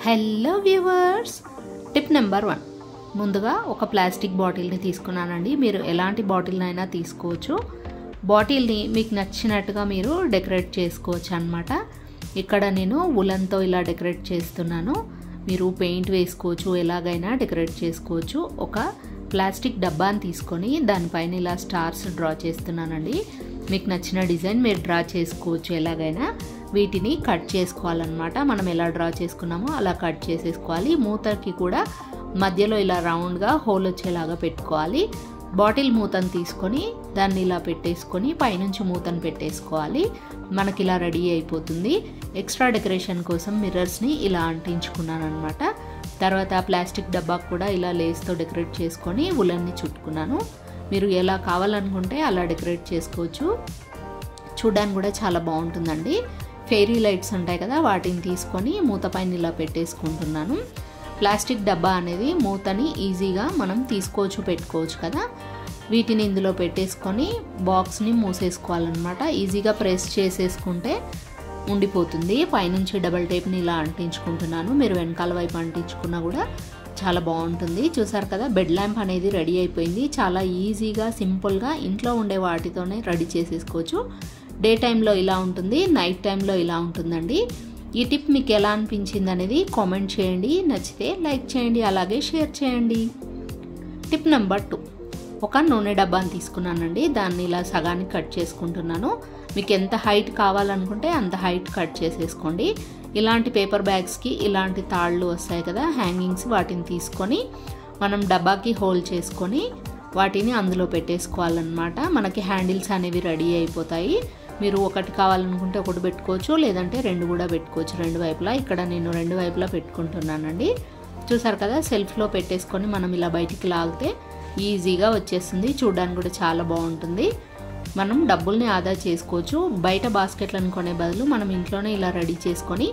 Hello viewers, tip number 1. ముందుగా ఒక plastic బాటిల్ని తీసుకున్నానండి. మీరు ఎలాంటి బాటిల్నైనా తీసుకోవచ్చు. బాటిల్ని మీకు నచ్చినట్టుగా మీరు డెకరేట్ చేసుకోవచ్చు అన్నమాట. ఇక్కడ నేను ఉలన్తో ఇలా డెకరేట్ చేస్తున్నాను. మీరు పెయింట్ వేసుకోవచ్చు, ఎలాగైనా డెకరేట్ చేసుకోవచ్చు. ఒక ప్లాస్టిక్ డబ్బాని తీసుకొని దానిపైన ఇలా స్టార్స్ డ్రా చేస్తున్నానండి. మీకు నచ్చిన డిజైన్ మీరు డ్రా చేసుకోవచ్చు ఎలాగైనా. వీటిని కట్ చేసుకోవాలన్నమాట. మనం ఎలా డ్రా చేసుకున్నామో అలా కట్ చేసేసుకోవాలి. మూతకి కూడా మధ్యలో ఇలా రౌండ్గా హోల్ వచ్చేలాగా పెట్టుకోవాలి. బాటిల్ మూతను తీసుకొని దాన్ని ఇలా పెట్టేసుకొని పైనుంచి మూతను పెట్టేసుకోవాలి. మనకి ఇలా రెడీ అయిపోతుంది. ఎక్స్ట్రా డెకరేషన్ కోసం మిర్రర్స్ని ఇలా అంటించుకున్నాను అనమాట. తర్వాత ప్లాస్టిక్ డబ్బాకు కూడా ఇలా లేస్తో డెకరేట్ చేసుకొని ఉలన్ని చుట్టుకున్నాను. మీరు ఎలా కావాలనుకుంటే అలా డెకరేట్ చేసుకోవచ్చు. చూడడానికి కూడా చాలా బాగుంటుందండి. ఫెయిరీ లైట్స్ ఉంటాయి కదా, వాటిని తీసుకొని మూత పైన ఇలా పెట్టేసుకుంటున్నాను. ప్లాస్టిక్ డబ్బా అనేది మూతని ఈజీగా మనం తీసుకోవచ్చు, పెట్టుకోవచ్చు కదా. వీటిని ఇందులో పెట్టేసుకొని బాక్స్ని మూసేసుకోవాలన్నమాట. ఈజీగా ప్రెస్ చేసేసుకుంటే ఉండిపోతుంది. పైనుంచి డబల్ టేప్ని ఇలా అంటించుకుంటున్నాను. మీరు వెనకాల వైపు అంటించుకున్నా కూడా చాలా బాగుంటుంది. చూసారు కదా, బెడ్ ల్యాంప్ అనేది రెడీ అయిపోయింది. చాలా ఈజీగా సింపుల్గా ఇంట్లో ఉండే వాటితోనే రెడీ చేసేసుకోవచ్చు. డే టైంలో ఇలా ఉంటుంది, నైట్ టైంలో ఇలా ఉంటుందండి. ఈ టిప్ మీకు ఎలా అనిపించింది అనేది కామెంట్ చేయండి. నచ్చితే లైక్ చేయండి, అలాగే షేర్ చేయండి. Tip number 2. ఒక నూనె డబ్బాని తీసుకున్నానండి. దాన్ని ఇలా సగానికి కట్ చేసుకుంటున్నాను. మీకు ఎంత హైట్ కావాలనుకుంటే అంత హైట్ కట్ చేసేసుకోండి. ఇలాంటి పేపర్ బ్యాగ్స్కి ఇలాంటి తాళ్ళు వస్తాయి కదా, హ్యాంగింగ్స్, వాటిని తీసుకొని మనం డబ్బాకి హోల్ చేసుకొని వాటిని అందులో పెట్టేసుకోవాలన్నమాట. మనకి హ్యాండిల్స్ అనేవి రెడీ అయిపోతాయి. మీరు ఒకటి కావాలనుకుంటే ఒకటి పెట్టుకోవచ్చు, లేదంటే రెండు కూడా పెట్టుకోవచ్చు రెండు వైపులా. ఇక్కడ నేను రెండు వైపులా పెట్టుకుంటున్నానండి. చూసారు కదా, సెల్ఫ్లో పెట్టేసుకొని మనం ఇలా బయటికి లాగితే ఈజీగా వచ్చేస్తుంది. చూడడానికి కూడా చాలా బాగుంటుంది. మనం డబ్బుల్ని ఆదా చేసుకోవచ్చు. బయట బాస్కెట్లను కొనే బదులు మనం ఇంట్లోనే ఇలా రెడీ చేసుకొని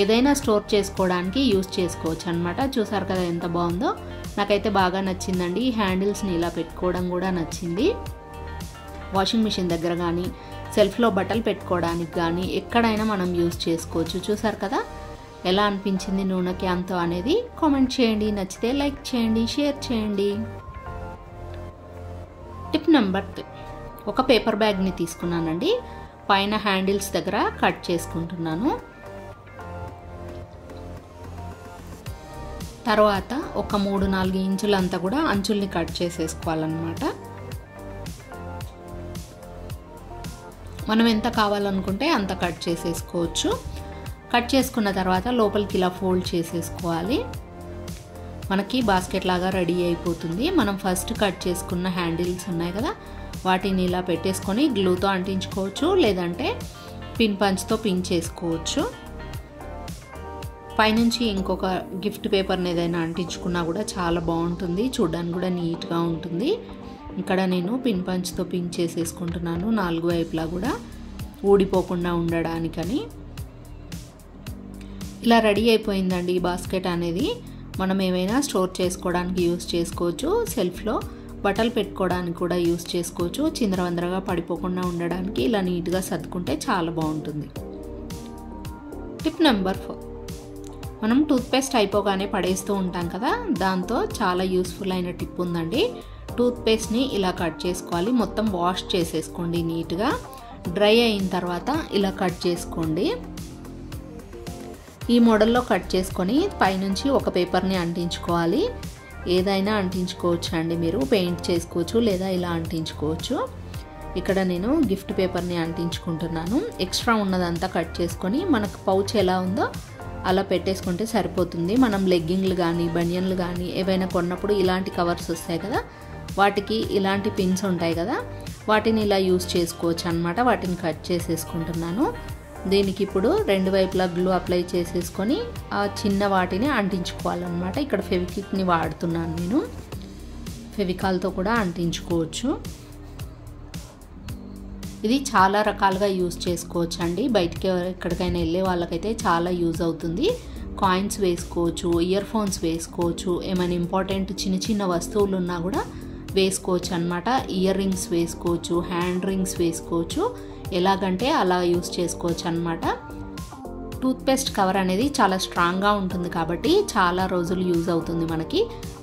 ఏదైనా స్టోర్ చేసుకోవడానికి యూజ్ చేసుకోవచ్చు అనమాట. చూసారు కదా ఎంత బాగుందో. నాకైతే బాగా నచ్చిందండి. ఈ హ్యాండిల్స్ని ఇలా పెట్టుకోవడం కూడా నచ్చింది. వాషింగ్ మిషన్ దగ్గర కానీ, సెల్ఫ్లో బట్టలు పెట్టుకోవడానికి కానీ ఎక్కడైనా మనం యూజ్ చేసుకోవచ్చు. చూసారు కదా ఎలా అనిపించింది నూనె క్యాన్తో అనేది కామెంట్ చేయండి. నచ్చితే లైక్ చేయండి, షేర్ చేయండి. Tip number 3. ఒక పేపర్ బ్యాగ్ని తీసుకున్నానండి. పైన హ్యాండిల్స్ దగ్గర కట్ చేసుకుంటున్నాను. తర్వాత ఒక 3-4 ఇంచులంతా కూడా అంచుల్ని కట్ చేసేసుకోవాలన్నమాట. మనం ఎంత కావాలనుకుంటే అంత కట్ చేసేసుకోవచ్చు. కట్ చేసుకున్న తర్వాత లోపలికి ఇలా ఫోల్డ్ చేసేసుకోవాలి. మనకి బాస్కెట్ లాగా రెడీ అయిపోతుంది. మనం ఫస్ట్ కట్ చేసుకున్న హ్యాండిల్స్ ఉన్నాయి కదా, వాటిని ఇలా పెట్టేసుకొని గ్లూతో అంటించుకోవచ్చు, లేదంటే పిన్ పంచ్తో పిన్ చేసుకోవచ్చు. పైనుంచి ఇంకొక గిఫ్ట్ పేపర్ని ఏదైనా అంటించుకున్నా కూడా చాలా బాగుంటుంది. చూడడానికి కూడా నీట్గా ఉంటుంది. ఇక్కడ నేను పిన్ పంచ్తో పిన్ చేసేసుకుంటున్నాను 4 వైపులా కూడా ఊడిపోకుండా ఉండడానికని. ఇలా రెడీ అయిపోయిందండి ఈ బాస్కెట్ అనేది. మనం ఏమైనా స్టోర్ చేసుకోవడానికి యూజ్ చేసుకోవచ్చు. సెల్ఫ్లో బట్టలు పెట్టుకోవడానికి కూడా యూజ్ చేసుకోవచ్చు. చిందరవందరగా పడిపోకుండా ఉండడానికి ఇలా నీట్గా సర్దుకుంటే చాలా బాగుంటుంది. Tip number 4. మనం టూత్పేస్ట్ అయిపోగానే పడేస్తూ ఉంటాం కదా, దాంతో చాలా యూస్ఫుల్ అయిన టిప్ ఉందండి. టూత్పేస్ట్ని ఇలా కట్ చేసుకోవాలి. మొత్తం వాష్ చేసేసుకోండి నీట్గా. డ్రై అయిన తర్వాత ఇలా కట్ చేసుకోండి. ఈ మోడల్లో కట్ చేసుకొని పైనుంచి ఒక పేపర్ని అంటించుకోవాలి. ఏదైనా అంటించుకోవచ్చు అండి. మీరు పెయింట్ చేసుకోవచ్చు, లేదా ఇలా అంటించుకోవచ్చు. ఇక్కడ నేను గిఫ్ట్ పేపర్ని అంటించుకుంటున్నాను. ఎక్స్ట్రా ఉన్నదంతా కట్ చేసుకొని మనకు పౌచ్ ఎలా ఉందో అలా పెట్టేసుకుంటే సరిపోతుంది. మనం లెగ్గింగ్లు కానీ, బనియన్లు కానీ ఏవైనా కొన్నప్పుడు ఇలాంటి కవర్స్ వస్తాయి కదా, వాటికి ఇలాంటి పిన్స్ ఉంటాయి కదా, వాటిని ఇలా యూజ్ చేసుకోవచ్చు అన్నమాట. వాటిని కట్ చేసేసుకుంటున్నాను. దీనికి ఇప్పుడు రెండు వైపులా గ్లూ అప్లై చేసేసుకొని ఆ చిన్న వాటిని అంటించుకోవాలన్నమాట. ఇక్కడ ఫెవిక్విక్ని వాడుతున్నాను నేను. ఫెవికాల్తో కూడా అంటించుకోవచ్చు. ఇది చాలా రకాలుగా యూజ్ చేసుకోవచ్చు అండి. బయటికి ఎక్కడికైనా వెళ్ళే వాళ్ళకైతే చాలా యూజ్ అవుతుంది. కాయిన్స్ వేసుకోవచ్చు, ఇయర్ ఫోన్స్ వేసుకోవచ్చు, ఏమైనా ఇంపార్టెంట్ చిన్న చిన్న వస్తువులు ఉన్నా కూడా వేసుకోవచ్చు అన్నమాట. ఇయర్ రింగ్స్ వేసుకోవచ్చు, హ్యాండ్ రింగ్స్ వేసుకోవచ్చు. ఎలాగంటే అలా యూజ్ చేసుకోవచ్చు అన్నమాట. టూత్పేస్ట్ కవర్ అనేది చాలా స్ట్రాంగ్గా ఉంటుంది కాబట్టి చాలా రోజులు యూజ్ అవుతుంది మనకి.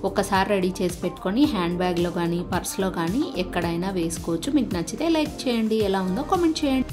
ఒక్కసారి రెడీ చేసి పెట్టుకొని హ్యాండ్ బ్యాగ్లో కానీ పర్స్లో కానీ ఎక్కడైనా వేసుకోవచ్చు. మీకు నచ్చితే లైక్ చేయండి, ఎలా ఉందో కామెంట్ చేయండి.